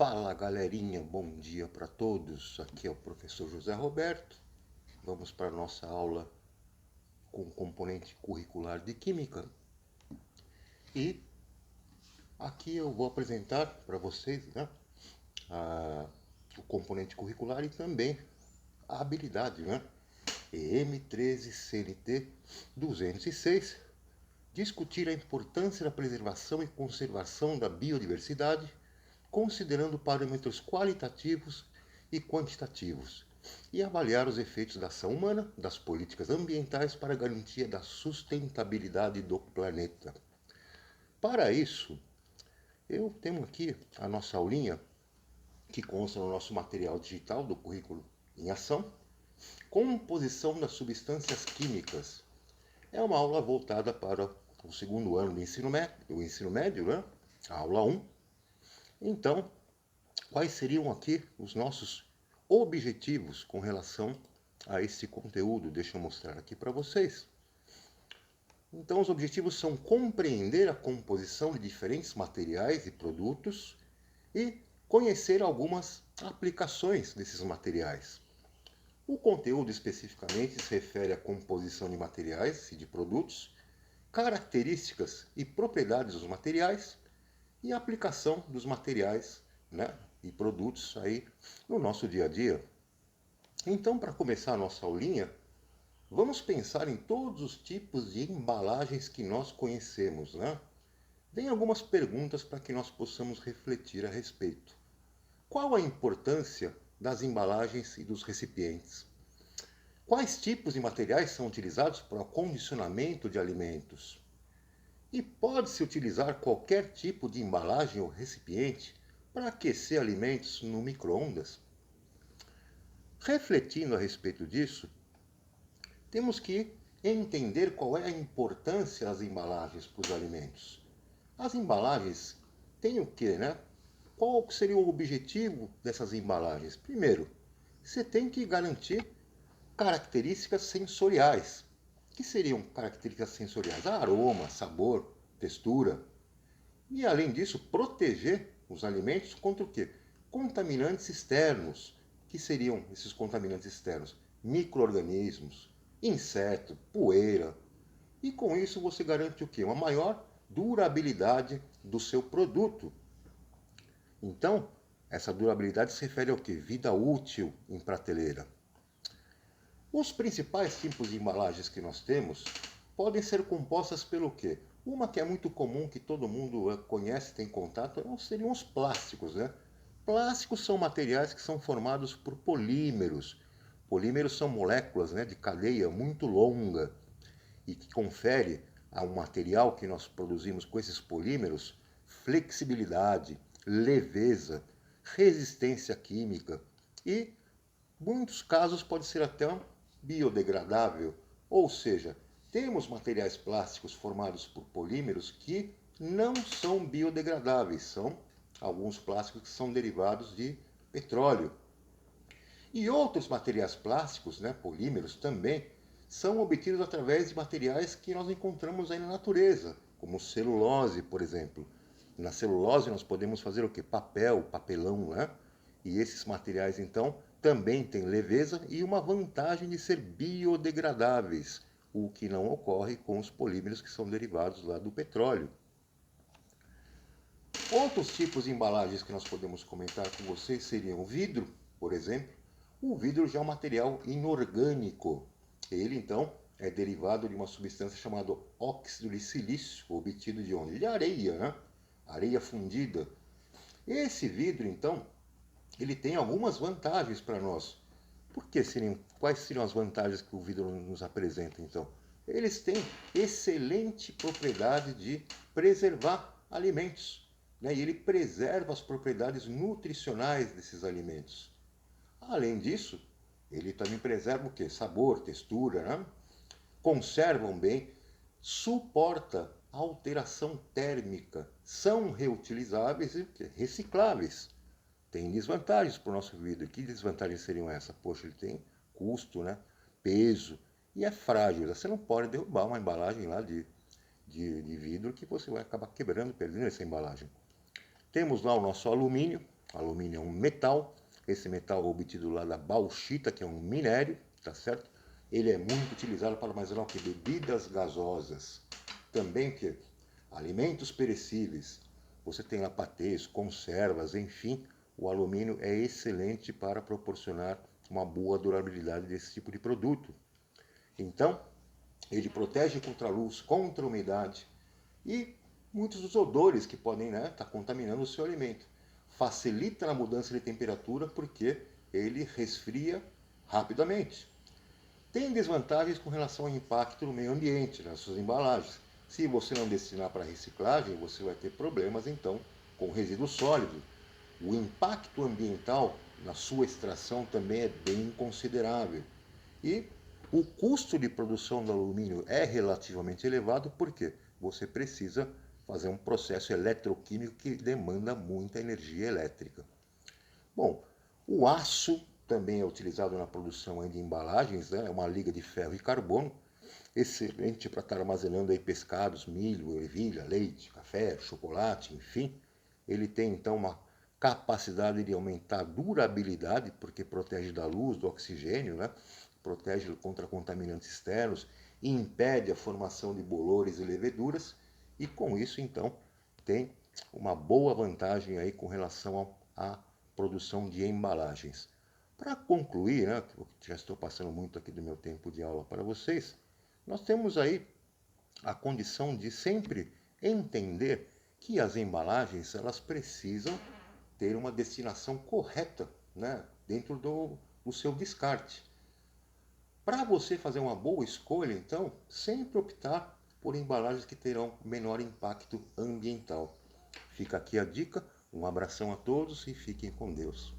Fala galerinha, bom dia para todos. Aqui é o professor José Roberto. Vamos para a nossa aula com componente curricular de Química. E aqui eu vou apresentar para vocês, o componente curricular e também a habilidade, EM13CNT 206. Discutir a importância da preservação e conservação da biodiversidade, considerando parâmetros qualitativos e quantitativos, e avaliar os efeitos da ação humana, das políticas ambientais para a garantia da sustentabilidade do planeta. Para isso, eu tenho aqui a nossa aulinha, que consta no nosso material digital do currículo em ação, composição das substâncias químicas. É uma aula voltada para o segundo ano do ensino médio, a aula 1. Então, quais seriam aqui os nossos objetivos com relação a esse conteúdo? Deixa eu mostrar aqui para vocês. Então, os objetivos são compreender a composição de diferentes materiais e produtos e conhecer algumas aplicações desses materiais. O conteúdo especificamente se refere à composição de materiais e de produtos, características e propriedades dos materiais e a aplicação dos materiais, e produtos aí no nosso dia a dia. Então, para começar a nossa aulinha, vamos pensar em todos os tipos de embalagens que nós conhecemos, Vem algumas perguntas para que nós possamos refletir a respeito. Qual a importância das embalagens e dos recipientes? Quais tipos de materiais são utilizados para o acondicionamento de alimentos? E pode-se utilizar qualquer tipo de embalagem ou recipiente para aquecer alimentos no micro-ondas? Refletindo a respeito disso, temos que entender qual é a importância das embalagens para os alimentos. As embalagens têm o quê, Qual seria o objetivo dessas embalagens? Primeiro, você tem que garantir características sensoriais. O que seriam características sensoriais? Aroma, sabor, textura. E além disso, proteger os alimentos contra o quê? Contaminantes externos. O que seriam esses contaminantes externos? Micro-organismos, inseto, poeira. E com isso você garante o quê? Uma maior durabilidade do seu produto. Então, essa durabilidade se refere ao quê? Vida útil em prateleira. Os principais tipos de embalagens que nós temos podem ser compostas pelo quê? Uma que é muito comum, que todo mundo conhece, tem contato, seriam os plásticos, Plásticos são materiais que são formados por polímeros. Polímeros são moléculas, de cadeia muito longa e que confere a um material que nós produzimos com esses polímeros flexibilidade, leveza, resistência química e, em muitos casos, pode ser até biodegradável, ou seja, temos materiais plásticos formados por polímeros que não são biodegradáveis, são alguns plásticos que são derivados de petróleo. E outros materiais plásticos, polímeros também, são obtidos através de materiais que nós encontramos aí na natureza, como celulose, por exemplo. Na celulose nós podemos fazer o quê? Papel, papelão, E esses materiais, então, também têm leveza e uma vantagem de ser biodegradáveis, o que não ocorre com os polímeros que são derivados lá do petróleo. Outros tipos de embalagens que nós podemos comentar com vocês seriam o vidro, por exemplo. O vidro já é um material inorgânico. Ele, então, é derivado de uma substância chamada óxido de silício, obtido de onde? De areia, Areia fundida. Esse vidro, então, ele tem algumas vantagens para nós. Quais seriam as vantagens que o vidro nos apresenta, então? Eles têm excelente propriedade de preservar alimentos, E ele preserva as propriedades nutricionais desses alimentos. Além disso, ele também preserva o quê? Sabor, textura, Conservam bem, suporta alteração térmica, são reutilizáveis e recicláveis. Tem desvantagens para o nosso vidro. Que desvantagens seriam essas? Poxa, ele tem custo, peso e é frágil. Você não pode derrubar uma embalagem lá de vidro que você vai acabar quebrando, perdendo essa embalagem. Temos lá o nosso alumínio. Alumínio é um metal, esse metal é obtido lá da bauxita, que é um minério, tá certo? Ele é muito utilizado para armazenar o que? Bebidas gasosas. Também que alimentos perecíveis. Você tem lá patês, conservas, enfim, o alumínio é excelente para proporcionar uma boa durabilidade desse tipo de produto. Então, ele protege contra a luz, contra a umidade e muitos dos odores que podem estar contaminando o seu alimento. Facilita a mudança de temperatura porque ele resfria rapidamente. Tem desvantagens com relação ao impacto no meio ambiente, nas suas embalagens. Se você não destinar para reciclagem, você vai ter problemas então com o resíduo sólido. O impacto ambiental na sua extração também é bem considerável. E o custo de produção do alumínio é relativamente elevado porque você precisa fazer um processo eletroquímico que demanda muita energia elétrica. Bom, o aço também é utilizado na produção de embalagens, né? É uma liga de ferro e carbono, excelente para estar armazenando aí pescados, milho, ervilha, leite, café, chocolate, enfim. Ele tem então uma capacidade de aumentar a durabilidade, porque protege da luz, do oxigênio, né? Protege contra contaminantes externos, impede a formação de bolores e leveduras, e com isso então tem uma boa vantagem aí com relação à produção de embalagens. Para concluir, né, eu já estou passando muito aqui do meu tempo de aula para vocês, nós temos aí a condição de sempre entender que as embalagens elas precisam ter uma destinação correta, né, dentro do seu descarte. Para você fazer uma boa escolha, então, sempre optar por embalagens que terão menor impacto ambiental. Fica aqui a dica, um abração a todos e fiquem com Deus.